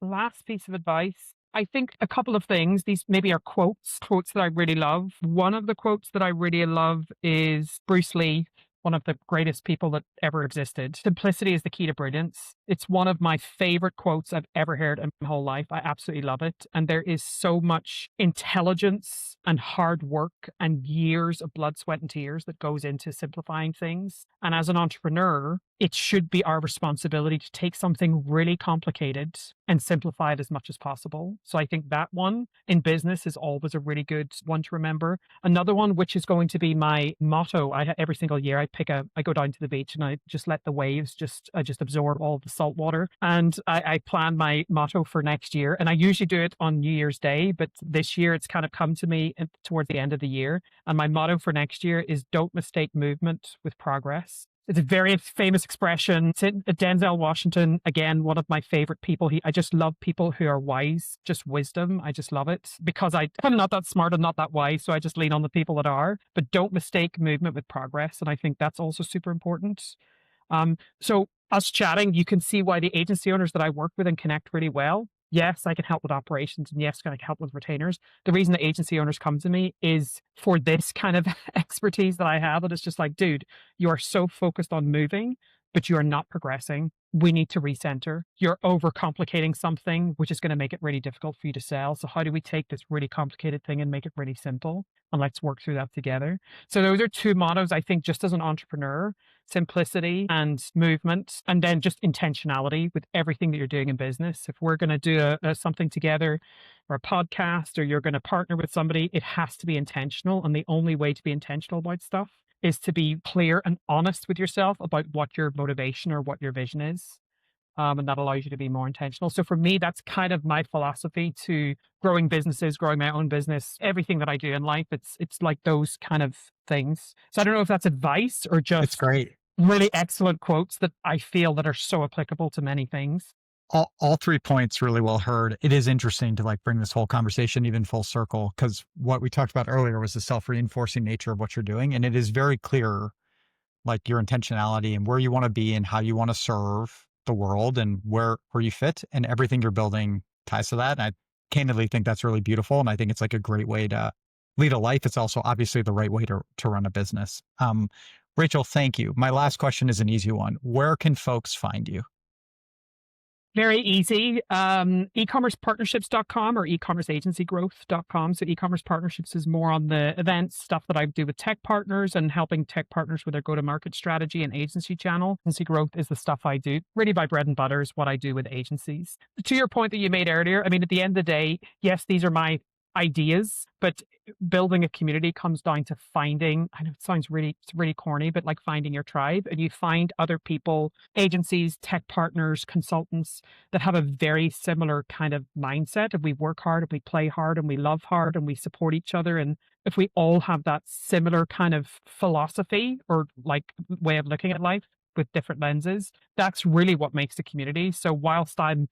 Last piece of advice. I think a couple of things. These maybe are quotes that I really love. One of the quotes that I really love is Bruce Lee, one of the greatest people that ever existed. Simplicity is the key to brilliance. It's one of my favorite quotes I've ever heard in my whole life. I absolutely love it. And there is so much intelligence and hard work and years of blood, sweat, and tears that goes into simplifying things. And as an entrepreneur, it should be our responsibility to take something really complicated and simplify it as much as possible. So I think that one in business is always a really good one to remember. Another one, which is going to be my motto, every single year I go down to the beach and I just let the waves I just absorb all the salt water. And I plan my motto for next year. And I usually do it on New Year's Day, but this year it's kind of come to me towards the end of the year. And my motto for next year is, don't mistake movement with progress. It's a very famous expression. It's Denzel Washington, again, one of my favorite people. I just love people who are wise, just wisdom. I just love it because I'm not that smart and not that wise. So I just lean on the people that are, but don't mistake movement with progress. And I think that's also super important. So us chatting, you can see why the agency owners that I work with and connect really well. Yes, I can help with operations, and yes, I can help with retainers. The reason the agency owners come to me is for this kind of expertise that I have. And it's just like, dude, you are so focused on moving, but you are not progressing. We need to recenter. You're overcomplicating something, which is going to make it really difficult for you to sell. So how do we take this really complicated thing and make it really simple? And let's work through that together. So those are two mottos, I think, just as an entrepreneur: simplicity and movement, and then just intentionality with everything that you're doing in business. If we're going to do something together, or a podcast, or you're going to partner with somebody, it has to be intentional. And the only way to be intentional about stuff is to be clear and honest with yourself about what your motivation or what your vision is. And that allows you to be more intentional. So for me, that's kind of my philosophy to growing businesses, growing my own business, everything that I do in life. It's like those kind of things. So I don't know if that's advice or
It's
just
great.
really excellent quotes that I feel that are so applicable to many things.
All 3 points really well heard. It is interesting to bring this whole conversation even full circle, because what we talked about earlier was the self-reinforcing nature of what you're doing. And it is very clear, your intentionality and where you want to be and how you want to serve the world and where you fit, and everything you're building ties to that. And I candidly think that's really beautiful. And I think it's a great way to lead a life. It's also obviously the right way to run a business. Rachel, thank you. My last question is an easy one. Where can folks find you?
Very easy. Ecommercepartnerships.com or ecommerceagencygrowth.com. So e-commerce partnerships is more on the events, stuff that I do with tech partners and helping tech partners with their go-to-market strategy and agency channel. Agency growth is the stuff I do. Really, my bread and butter is what I do with agencies. To your point that you made earlier, I mean, at the end of the day, yes, these are my ideas, but building a community comes down to finding, I know it sounds really, it's really corny, but like finding your tribe, and you find other people, agencies, tech partners, consultants that have a very similar kind of mindset. If we work hard, if we play hard, and we love hard, and we support each other, and if we all have that similar kind of philosophy or like way of looking at life with different lenses, that's really what makes the community. So whilst I'm,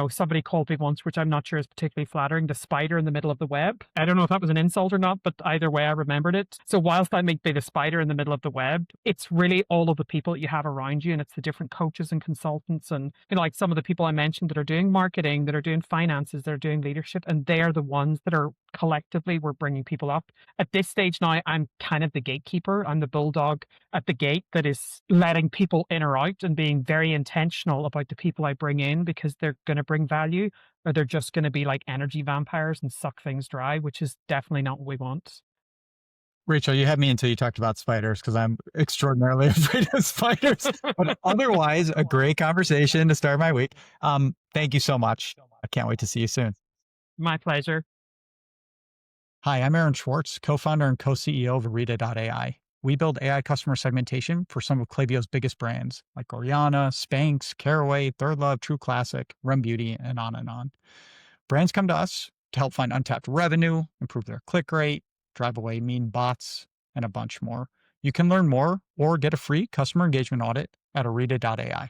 somebody called me once, which I'm not sure is particularly flattering, the spider in the middle of the web. I don't know if that was an insult or not, but either way, I remembered it. So whilst I may be the spider in the middle of the web, it's really all of the people that you have around you, and it's the different coaches and consultants, and like some of the people I mentioned that are doing marketing, that are doing finances, that are doing leadership, and they're the ones that are collectively we're bringing people up. At this stage now, I'm kind of the gatekeeper. I'm the bulldog at the gate that is letting people in or out and being very intentional about the people I bring in, because they're going to bring value, or they're just going to be like energy vampires and suck things dry, which is definitely not what we want.
Rachel, you had me until you talked about spiders, because I'm extraordinarily afraid of spiders. But otherwise, a great conversation to start my week. Thank you so much. I can't wait to see you soon.
My pleasure.
Hi, I'm Aaron Schwartz, co-founder and co-CEO of Orita.ai. We build AI customer segmentation for some of Klaviyo's biggest brands like Oriana, Spanx, Caraway, Third Love, True Classic, Run Beauty, and on and on. Brands come to us to help find untapped revenue, improve their click rate, drive away mean bots, and a bunch more. You can learn more or get a free customer engagement audit at Orita.ai.